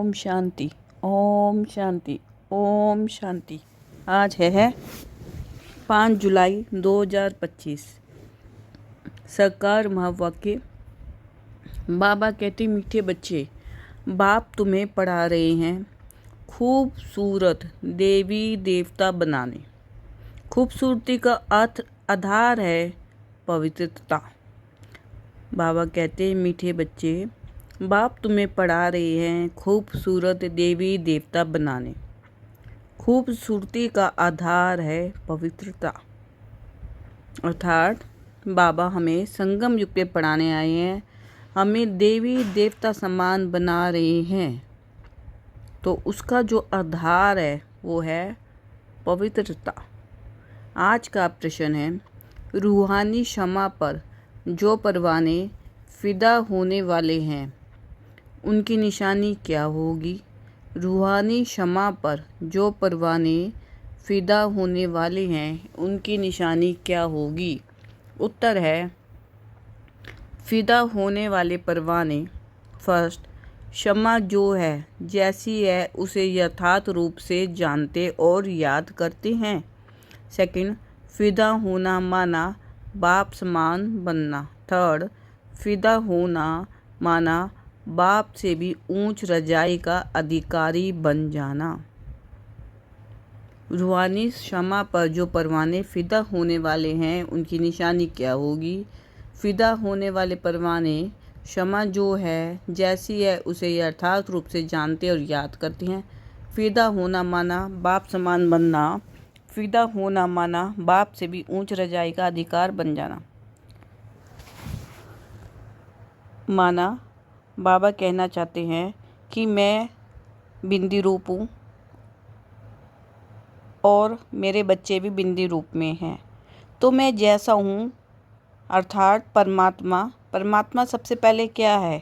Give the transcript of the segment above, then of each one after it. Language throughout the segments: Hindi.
ओम शांति, ओम शांति, ओम शांति। आज है 5 जुलाई 2025। सरकार महावाक्य। बाबा कहते, मीठे बच्चे, बाप तुम्हें पढ़ा रहे हैं खूबसूरत देवी देवता बनाने। खूबसूरती का अर्थ आधार है पवित्रता। बाबा कहते, मीठे बच्चे, बाप तुम्हें पढ़ा रहे हैं खूबसूरत देवी देवता बनाने। खूबसूरती का आधार है पवित्रता। अर्थात बाबा हमें संगम युग पे पढ़ाने आए हैं, हमें देवी देवता समान बना रहे हैं। तो उसका जो आधार है वो है पवित्रता। आज का प्रश्न है, रूहानी क्षमा पर जो परवाने फिदा होने वाले हैं उनकी निशानी क्या होगी? रूहानी क्षमा पर जो परवाने फिदा होने वाले हैं उनकी निशानी क्या होगी? उत्तर है, फिदा होने वाले परवाने फर्स्ट, क्षमा जो है जैसी है उसे यथार्थ रूप से जानते और याद करते हैं। सेकंड, फिदा होना माना बाप समान बनना। थर्ड, फिदा होना माना बाप से भी ऊंच रजाई का अधिकारी बन जाना। रूहानी क्षमा पर जो परवाने फिदा होने वाले हैं उनकी निशानी क्या होगी? फिदा होने वाले परवाने क्षमा जो है जैसी है उसे यथार्थ रूप से जानते और याद करते हैं। फिदा होना माना बाप समान बनना। फिदा होना माना बाप से भी ऊंच रजाई का अधिकार बन जाना। माना बाबा कहना चाहते हैं कि मैं बिंदी रूप हूँ और मेरे बच्चे भी बिंदी रूप में हैं, तो मैं जैसा हूँ अर्थात परमात्मा सबसे पहले क्या है?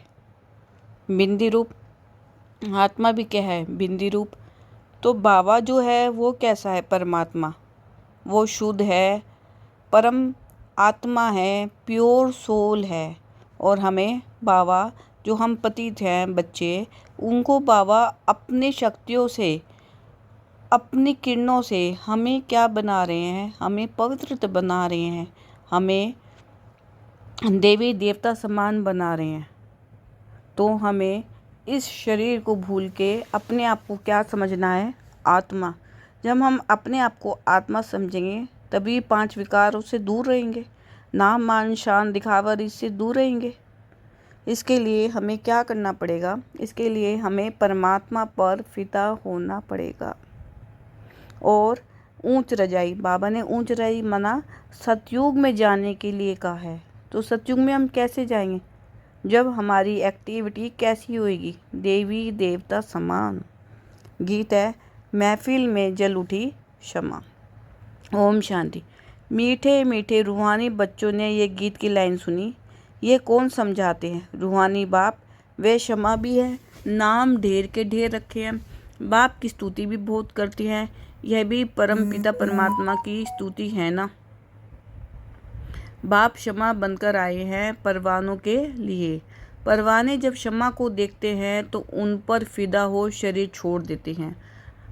बिंदी रूप। आत्मा भी क्या है? बिंदी रूप। तो बाबा जो है वो कैसा है? परमात्मा। वो शुद्ध है, परम आत्मा है, प्योर सोल है। और हमें बाबा, जो हम पतित हैं बच्चे, उनको बाबा अपनी शक्तियों से, अपनी किरणों से हमें क्या बना रहे हैं? हमें पवित्र बना रहे हैं, हमें देवी देवता समान बना रहे हैं। तो हमें इस शरीर को भूल के अपने आप को क्या समझना है? आत्मा। जब हम अपने आप को आत्मा समझेंगे तभी 5 विकारों से दूर रहेंगे, नाम मान शान दिखावा इससे दूर रहेंगे। इसके लिए हमें क्या करना पड़ेगा? इसके लिए हमें परमात्मा पर फिदा होना पड़ेगा। और ऊंच रजाई, बाबा ने ऊंच रजाई माना सतयुग में जाने के लिए कहा है। तो सतयुग में हम कैसे जाएंगे? जब हमारी एक्टिविटी कैसी होएगी? देवी देवता समान। गीत है, महफिल में जल उठी क्षमा। ओम शांति। मीठे मीठे रूहानी बच्चों ने ये गीत की लाइन सुनी। ये कौन समझाते हैं? रूहानी बाप। वे क्षमा भी है, नाम ढेर के ढेर रखे हैं, बाप की स्तुति भी बहुत करती हैं। यह भी परम पिता परमात्मा की स्तुति है ना। बाप क्षमा बनकर आए हैं परवानों के लिए। परवाने जब क्षमा को देखते हैं तो उन पर फिदा हो शरीर छोड़ देते हैं।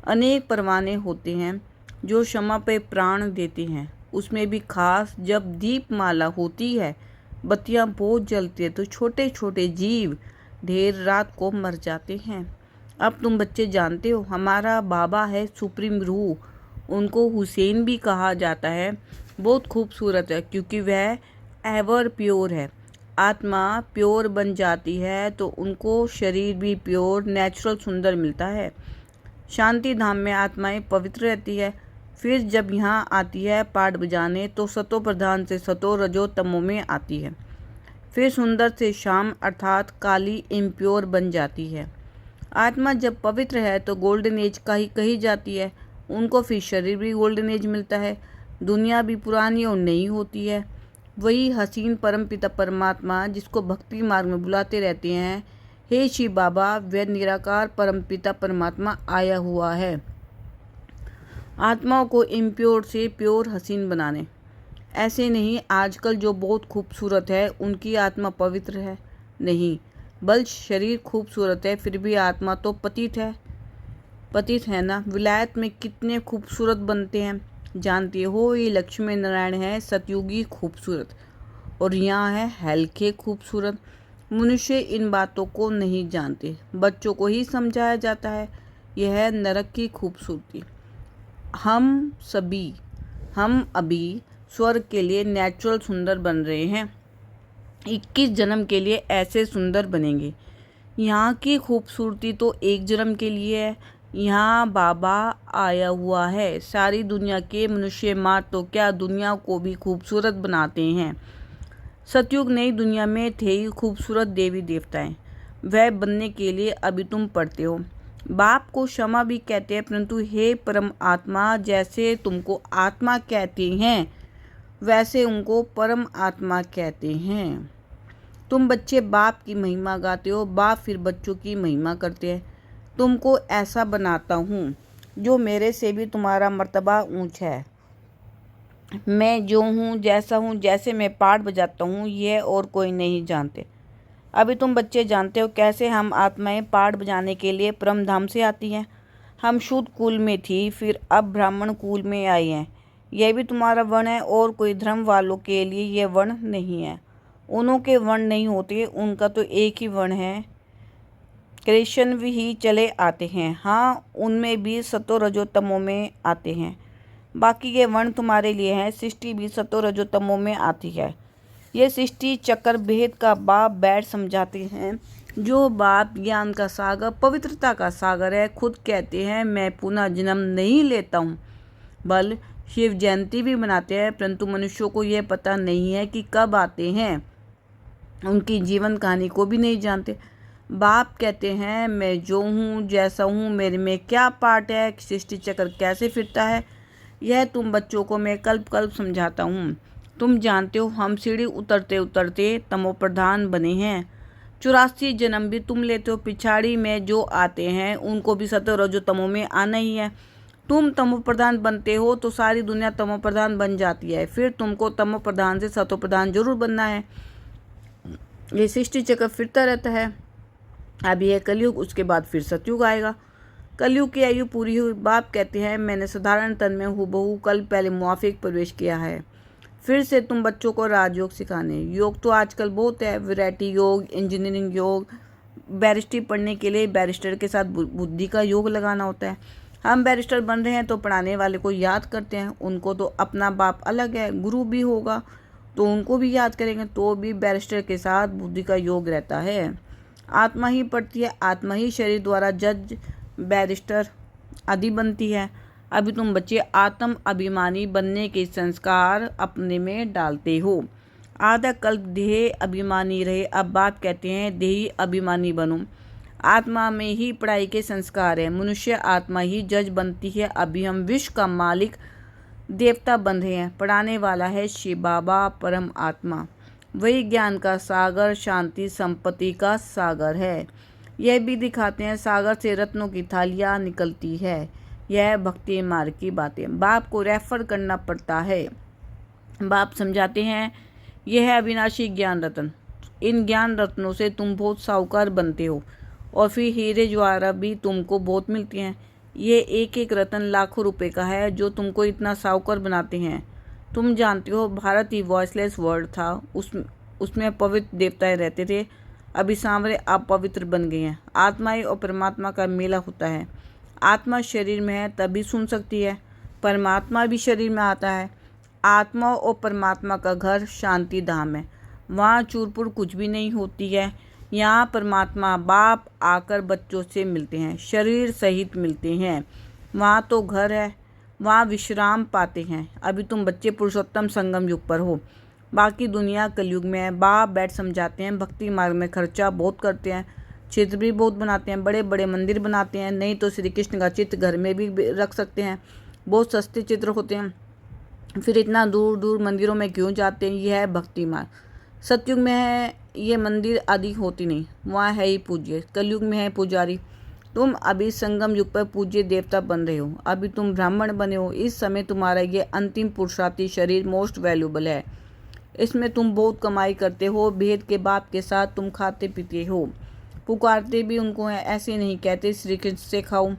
अनेक परवाने होते हैं जो क्षमा पे प्राण देते हैं। उसमें भी खास जब दीपमाला होती है, बत्तियां बहुत जलती है, तो छोटे छोटे जीव ढेर रात को मर जाते हैं। अब तुम बच्चे जानते हो, हमारा बाबा है सुप्रीम रूह, उनको हुसैन भी कहा जाता है। बहुत खूबसूरत है क्योंकि वह एवर प्योर है। आत्मा प्योर बन जाती है तो उनको शरीर भी प्योर नेचुरल सुंदर मिलता है। शांति धाम में आत्माएं पवित्र रहती है। फिर जब यहाँ आती है पाठ बजाने तो सतो प्रधान से सतो रजो तमो में आती है। फिर सुंदर से शाम अर्थात काली इम्प्योर बन जाती है। आत्मा जब पवित्र है तो गोल्डन एज का ही कही जाती है। उनको फिर शरीर भी गोल्डन एज मिलता है। दुनिया भी पुरानी और नई होती है। वही हसीन परमपिता परमात्मा जिसको भक्ति मार्ग में बुलाते रहते हैं, हे शिव बाबा, वह निराकार परमपिता परमात्मा आया हुआ है आत्माओं को इम्प्योर से प्योर हसीन बनाने। ऐसे नहीं आजकल जो बहुत खूबसूरत है उनकी आत्मा पवित्र है, नहीं। बल शरीर खूबसूरत है, फिर भी आत्मा तो पतित है ना। विलायत में कितने खूबसूरत बनते हैं, जानती हो। ये लक्ष्मी नारायण है सतयुगी खूबसूरत, और यहाँ है हल्के खूबसूरत। मनुष्य इन बातों को नहीं जानते, बच्चों को ही समझाया जाता है। यह है नरक की खूबसूरती। हम अभी स्वर्ग के लिए नेचुरल सुंदर बन रहे हैं, 21 जन्म के लिए ऐसे सुंदर बनेंगे। यहाँ की खूबसूरती तो एक जन्म के लिए है। यहाँ बाबा आया हुआ है। सारी दुनिया के मनुष्य मार तो क्या, दुनिया को भी खूबसूरत बनाते हैं। सतयुग नई दुनिया में थे ही खूबसूरत देवी देवताएं, वह बनने के लिए अभी तुम पढ़ते हो। बाप को क्षमा भी कहते हैं, परंतु हे परम आत्मा, जैसे तुमको आत्मा कहते हैं वैसे उनको परम आत्मा कहते हैं। तुम बच्चे बाप की महिमा गाते हो, बाप फिर बच्चों की महिमा करते हैं। तुमको ऐसा बनाता हूँ जो मेरे से भी तुम्हारा मर्तबा ऊंच है। मैं जो हूँ, जैसे मैं पाठ बजाता हूँ, यह और कोई नहीं जानते। अभी तुम बच्चे जानते हो कैसे हम आत्माएं पाठ बजाने के लिए परम धाम से आती हैं। हम शुद्ध कुल में थी, फिर अब ब्राह्मण कुल में आई हैं। यह भी तुम्हारा वर्ण है, और कोई धर्म वालों के लिए यह वर्ण नहीं है। उन्हों के वर्ण नहीं होते, उनका तो एक ही वर्ण है। कृष्ण ही चले आते हैं, हाँ उनमें भी सतो रजो तमो में आते हैं। बाकी ये वर्ण तुम्हारे लिए हैं। सृष्टि भी सतो रजो तमो में आती है। ये सृष्टि चक्र भेद का बाप बैठ समझाते हैं। जो बाप ज्ञान का सागर, पवित्रता का सागर है, खुद कहते हैं मैं पुनः जन्म नहीं लेता हूँ। बल शिव जयंती भी मनाते हैं, परंतु मनुष्यों को यह पता नहीं है कि कब आते हैं। उनकी जीवन कहानी को भी नहीं जानते। बाप कहते हैं मैं जो हूँ, जैसा हूँ, मेरे में क्या पार्ट है, सृष्टि चक्र कैसे फिरता है, यह तुम बच्चों को मैं कल्प कल्प समझाता हूँ। तुम जानते हो हम सीढ़ी उतरते उतरते तमो प्रधान बने हैं। 84 जन्म भी तुम लेते हो। पिछाड़ी में जो आते हैं उनको भी सतो रजो तमो में आना ही है। तुम तमो प्रधान बनते हो तो सारी दुनिया तमो प्रधान बन जाती है, फिर तुमको तमो प्रधान से सतो प्रधान जरूर बनना है। ये सृष्टि चक्र फिरता रहता है। अब यह कलयुग, उसके बाद फिर सतयुग आएगा। कलयुग की आयु पूरी हुई। बाप कहते हैं मैंने साधारण तन में हूबहू कल पहले मुआफिक प्रवेश किया है, फिर से तुम बच्चों को राजयोग सिखाने। योग तो आजकल बहुत है, वैरायटी योग, इंजीनियरिंग योग। बैरिस्ट्री पढ़ने के लिए बैरिस्टर के साथ बुद्धि का योग लगाना होता है। हम बैरिस्टर बन रहे हैं तो पढ़ाने वाले को याद करते हैं। उनको तो अपना बाप अलग है, गुरु भी होगा तो उनको भी याद करेंगे, तो भी बैरिस्टर के साथ बुद्धि का योग रहता है। आत्मा ही पढ़ती है, आत्मा ही शरीर द्वारा जज, बैरिस्टर आदि बनती है। अभी तुम बच्चे आत्म अभिमानी बनने के संस्कार अपने में डालते हो। आधा कल्प देह अभिमानी रहे, अब बाप कहते हैं देही अभिमानी बनो। आत्मा में ही पढ़ाई के संस्कार है। मनुष्य आत्मा ही जज बनती है। अभी हम विश्व का मालिक देवता बन रहे हैं। पढ़ाने वाला है शिव बाबा परम आत्मा, वही ज्ञान का सागर, शांति संपत्ति का सागर है। यह भी दिखाते हैं सागर से रत्नों की थालियाँ निकलती है। यह भक्ति मार्ग की बातें। बाप को रेफर करना पड़ता है। बाप समझाते हैं यह है अविनाशी ज्ञान रत्न। इन ज्ञान रत्नों से तुम बहुत साहूकार बनते हो, और फिर हीरे ज्वाहरात भी तुमको बहुत मिलती हैं। ये एक एक रत्न लाखों रुपए का है जो तुमको इतना साहूकार बनाते हैं। तुम जानते हो भारत ही वॉइसलेस वर्ल्ड था, उसमें पवित्र देवताएं रहते थे। अभी सांवरे अपवित्र बन गए हैं। आत्मा और परमात्मा का मेला होता है। आत्मा शरीर में है तभी सुन सकती है, परमात्मा भी शरीर में आता है। आत्मा और परमात्मा का घर शांति धाम है, वहाँ चूरपुर कुछ भी नहीं होती है। यहाँ परमात्मा बाप आकर बच्चों से मिलते हैं, शरीर सहित मिलते हैं। वहाँ तो घर है, वहाँ विश्राम पाते हैं। अभी तुम बच्चे पुरुषोत्तम संगम युग पर हो, बाकी दुनिया कलयुग में है। बाप बैठ समझाते हैं। भक्ति मार्ग में खर्चा बहुत करते हैं, चित्र भी बहुत बनाते हैं, बड़े बड़े मंदिर बनाते हैं। नहीं तो श्री कृष्ण का चित्र घर में भी रख सकते हैं, बहुत सस्ते चित्र होते हैं। फिर इतना दूर दूर मंदिरों में क्यों जाते हैं? यह है भक्ति मार्ग। सतयुग में है ये मंदिर आदि होती नहीं, वहाँ है ही पूज्य। कलयुग में है पुजारी। तुम अभी संगम युग पर पूज्य देवता बन रहे हो। अभी तुम ब्राह्मण बने हो। इस समय तुम्हारा ये अंतिम पुरुषार्थी शरीर मोस्ट वैल्यूबल है। इसमें तुम बहुत कमाई करते हो। भेद के बाप के साथ तुम खाते पीते हो। पुकारते भी उनको हैं, ऐसे नहीं कहते श्री कृष्ण से खाओ।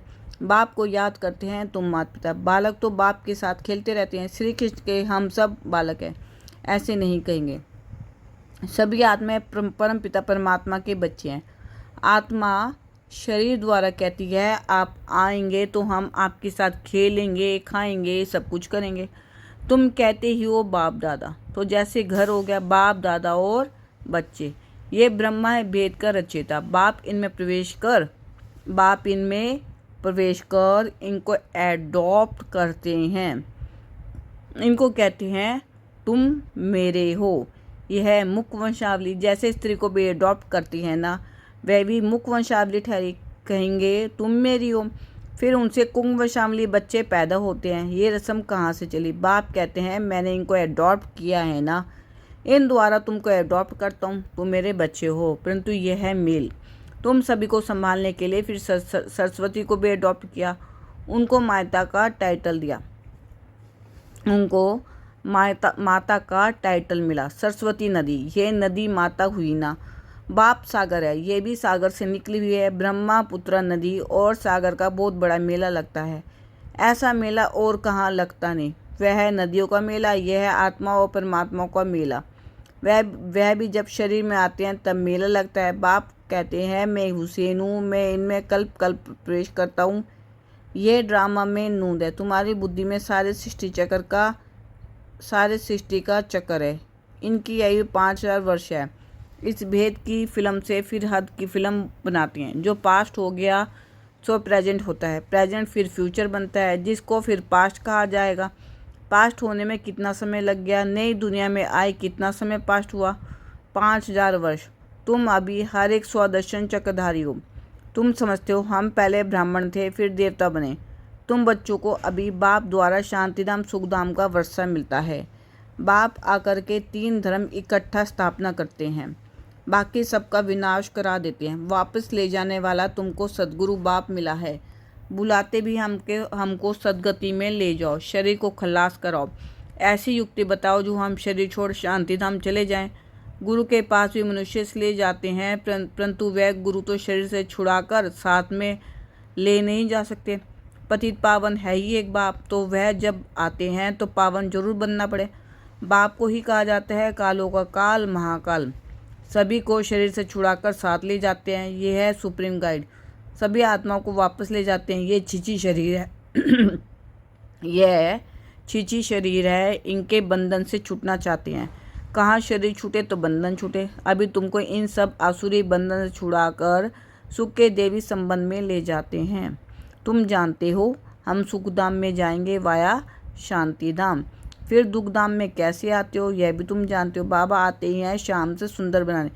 बाप को याद करते हैं तुम माता पिता। बालक तो बाप के साथ खेलते रहते हैं, श्री कृष्ण के हम सब बालक हैं, ऐसे नहीं कहेंगे। सभी आत्माएं परम पिता परमात्मा के बच्चे हैं। आत्मा शरीर द्वारा कहती है आप आएंगे तो हम आपके साथ खेलेंगे, खाएंगे, सब कुछ करेंगे। तुम कहते ही हो बाप दादा, तो जैसे घर हो गया बाप दादा और बच्चे। ये ब्रह्मा है भेद का रचयिता। बाप इनमें प्रवेश कर इनको एडॉप्ट करते हैं। इनको कहते हैं तुम मेरे हो। यह मुख वंशावली, जैसे स्त्री को भी एडॉप्ट करती है ना, वह भी मुख वंशावली ठहरी। कहेंगे तुम मेरी हो, फिर उनसे कुंभ वंशावली बच्चे पैदा होते हैं। ये रस्म कहाँ से चली? बाप कहते हैं मैंने इनको एडॉप्ट किया है ना, इन द्वारा तुमको एडॉप्ट करता हूँ, तुम मेरे बच्चे हो। परंतु यह है मेल। तुम सभी को संभालने के लिए फिर सरस्वती को भी एडॉप्ट किया, उनको माता का टाइटल दिया, उनको माता का टाइटल मिला। सरस्वती नदी, ये नदी माता हुई ना। बाप सागर है, ये भी सागर से निकली हुई है। ब्रह्मपुत्र नदी और सागर का बहुत बड़ा मेला लगता है। ऐसा मेला और कहाँ लगता नहीं। वह है नदियों का मेला, यह है आत्मा और परमात्मा का मेला। वह भी जब शरीर में आते हैं तब मेला लगता है। बाप कहते हैं मैं हुसैन हूँ, मैं इनमें कल्प कल्प प्रवेश करता हूँ। यह ड्रामा में नूंद है, तुम्हारी बुद्धि में सारे सृष्टि का चक्कर है। इनकी आयु 5000 वर्ष है। इस भेद की फिल्म से फिर हद की फिल्म बनाती हैं। जो पास्ट हो गया सो प्रेजेंट होता है, प्रेजेंट फिर फ्यूचर बनता है, जिसको फिर पास्ट कहा जाएगा। पास्ट होने में कितना समय लग गया, नई दुनिया में आए कितना समय पास्ट हुआ? 5000 वर्ष। तुम अभी हर एक स्वदर्शन चक्रधारी हो। तुम समझते हो हम पहले ब्राह्मण थे फिर देवता बने। तुम बच्चों को अभी बाप द्वारा शांतिधाम सुखधाम का वर्षा मिलता है। बाप आकर के 3 धर्म इकट्ठा स्थापना करते हैं, बाकी सबका विनाश करा देते हैं। वापस ले जाने वाला तुमको सदगुरु बाप मिला है। बुलाते भी हमको सदगति में ले जाओ, शरीर को खलास कराओ। ऐसी युक्ति बताओ जो हम शरीर छोड़ शांतिधाम चले जाएं। गुरु के पास भी मनुष्य इसलिए जाते हैं, परंतु वह गुरु तो शरीर से छुड़ाकर साथ में ले नहीं जा सकते। पतित पावन है ही एक बाप, तो वह जब आते हैं तो पावन जरूर बनना पड़े। बाप को ही कहा जाता है कालों का काल, महाकाल। सभी को शरीर से छुड़ाकर साथ ले जाते हैं। ये है सुप्रीम गाइड। सभी आत्माओं को वापस ले जाते हैं। ये छीछी शरीर है यह छीछी शरीर है, इनके बंधन से छूटना चाहते हैं। कहाँ शरीर छूटे तो बंधन छूटे। अभी तुमको इन सब आसुरी बंधन से छुड़ाकर सुख के देवी संबंध में ले जाते हैं। तुम जानते हो हम सुखधाम में जाएंगे वाया शांतिधाम। फिर दुखधाम में कैसे आते हो यह भी तुम जानते हो। बाबा आते ही हैं शाम से सुंदर बनाने।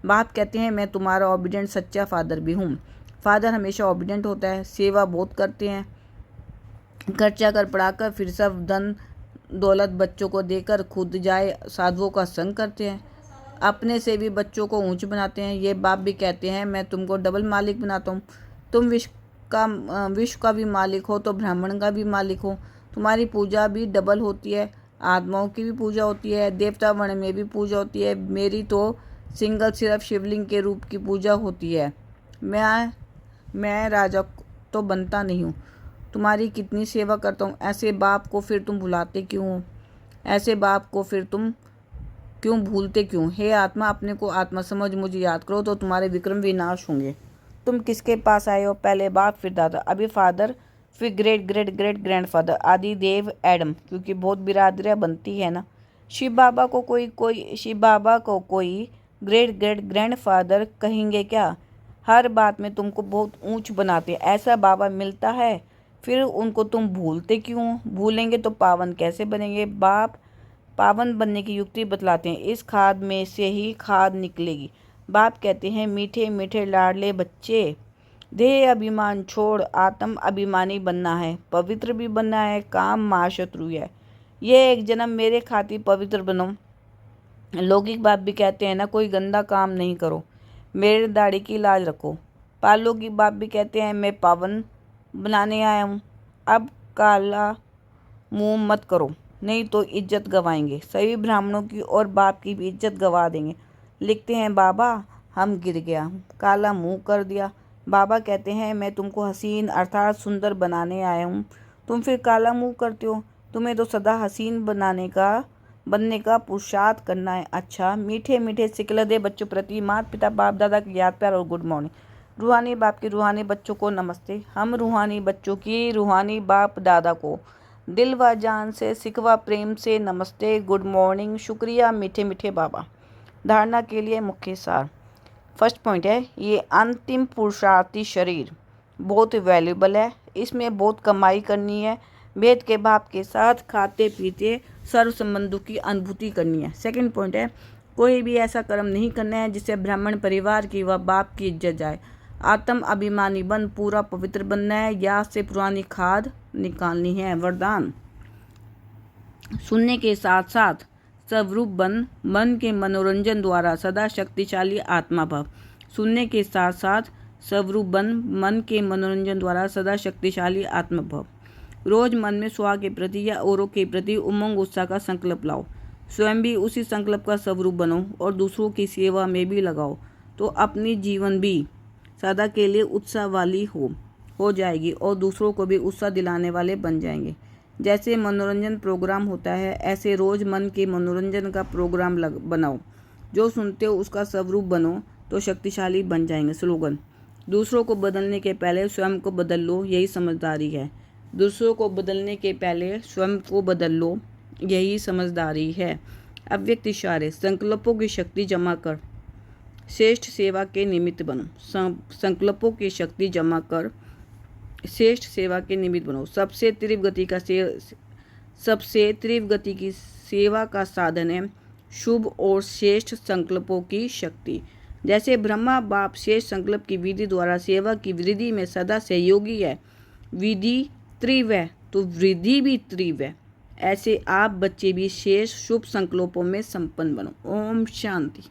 बाप कहते हैं मैं तुम्हारा ओबिडेंट सच्चा फादर भी हूँ। फादर हमेशा ओबिडेंट होता है, सेवा बहुत करते हैं, खर्चा कर पढ़ाकर फिर सब धन दौलत बच्चों को देकर खुद जाए साधुओं का संग करते हैं। अपने से भी बच्चों को ऊंच बनाते हैं। ये बाप भी कहते हैं मैं तुमको डबल मालिक बनाता हूँ। तुम विश्व का भी मालिक हो तो ब्राह्मण का भी मालिक हो। तुम्हारी पूजा भी डबल होती है, आत्माओं की भी पूजा होती है, देवता वर्ण में भी पूजा होती है। मेरी तो सिंगल सिर्फ शिवलिंग के रूप की पूजा होती है। मैं राजा तो बनता नहीं हूँ, तुम्हारी कितनी सेवा करता हूँ। ऐसे बाप को फिर तुम भुलाते क्यों हो? ऐसे बाप को फिर तुम क्यों भूलते क्यों? हे आत्मा, अपने को आत्मा समझ मुझे याद करो तो तुम्हारे विक्रम विनाश होंगे। तुम किसके पास आए हो? पहले बाप फिर दादा, अभी फादर, फिर ग्रेट ग्रेट ग्रेट ग्रैंडफादर, आदि देव एडम, क्योंकि बहुत बिरादरियाँ बनती है ना। शिव बाबा को कोई ग्रेट ग्रेट ग्रैंडफादर कहेंगे क्या? हर बात में तुमको बहुत ऊंच बनाते हैं। ऐसा बाबा मिलता है फिर उनको तुम भूलते क्यों? भूलेंगे तो पावन कैसे बनेंगे? बाप पावन बनने की युक्ति बतलाते हैं। इस खाद में से ही खाद निकलेगी। बाप कहते हैं मीठे मीठे लाडले बच्चे, देह अभिमान छोड़ आत्म अभिमानी बनना है, पवित्र भी बनना है। काम महाशत्रु है, ये एक जन्म मेरे खातिर पवित्र बनो। लौकिक बाप भी कहते हैं ना कोई गंदा काम नहीं करो, मेरे दाढ़ी की लाज रखो। पालौकिक बाप भी कहते हैं मैं पावन बनाने आया हूँ, अब काला मुंह मत करो नहीं तो इज्जत गवाएंगे। सभी ब्राह्मणों की और बाप की भी इज्जत गवा देंगे। लिखते हैं बाबा हम गिर गया, काला मुंह कर दिया। बाबा कहते हैं मैं तुमको हसीन अर्थात सुंदर बनाने आया हूँ, तुम फिर काला मुंह करते हो। तुम्हें तो सदा हसीन बनने का पुरुषार्थ करना है। अच्छा, मीठे मीठे सिकलदे बच्चों प्रति माता पिता बाप दादा की याद प्यार और गुड मॉर्निंग। रूहानी बाप के रूहानी बच्चों को नमस्ते। हम रूहानी बच्चों की रूहानी बाप दादा को दिल व जान से सिकवा प्रेम से नमस्ते, गुड मॉर्निंग, शुक्रिया मीठे मीठे बाबा। धारणा के लिए मुख्य सार। फर्स्ट पॉइंट है, ये अंतिम पुरुषार्थी शरीर बहुत वैल्यूबल है, इसमें बहुत कमाई करनी है, भेद के भाव के साथ खाते पीते सर्व संबंधों की अनुभूति करनी है। सेकंड पॉइंट है, कोई भी ऐसा कर्म नहीं करना है जिससे ब्राह्मण परिवार की व बाप की इज्जत जाए। आत्म अभिमानी बन पूरा पवित्र बनना है, या से पुरानी खाद निकालनी है। वरदान, सुनने के साथ साथ स्वरूप बन, मन के मनोरंजन द्वारा सदा शक्तिशाली आत्मा भव। सुनने के साथ साथ स्वरूप बन, मन के मनोरंजन द्वारा सदा शक्तिशाली आत्मा भव। रोज मन में स्व के प्रति या औरों के प्रति उमंग उत्साह का संकल्प लाओ, स्वयं भी उसी संकल्प का स्वरूप बनो और दूसरों की सेवा में भी लगाओ, तो अपनी जीवन भी सदा के लिए उत्साह वाली हो जाएगी और दूसरों को भी उत्साह दिलाने वाले बन जाएंगे। जैसे मनोरंजन प्रोग्राम होता है, ऐसे रोज मन के मनोरंजन का प्रोग्राम बनाओ, जो सुनते हो उसका स्वरूप बनो तो शक्तिशाली बन जाएंगे। स्लोगन, दूसरों को बदलने के पहले स्वयं को बदल लो, यही समझदारी है। दूसरों को बदलने के पहले स्वयं को बदल लो, यही समझदारी है। अव्यक्त इशारे, संकल्पों की शक्ति जमा कर श्रेष्ठ सेवा के निमित्त बनो। संकल्पों की शक्ति जमा कर श्रेष्ठ सेवा के निमित्त बनो। सबसे तीव्र गति की सेवा का साधन है शुभ और श्रेष्ठ संकल्पों की शक्ति। जैसे ब्रह्मा बाप श्रेष्ठ संकल्प की विधि द्वारा सेवा की वृद्धि में सदा सहयोगी है, विधि तीव्र है तो वृद्धि भी तीव्र है, ऐसे आप बच्चे भी शेष शुभ संकल्पों में संपन्न बनो। ओम शांति।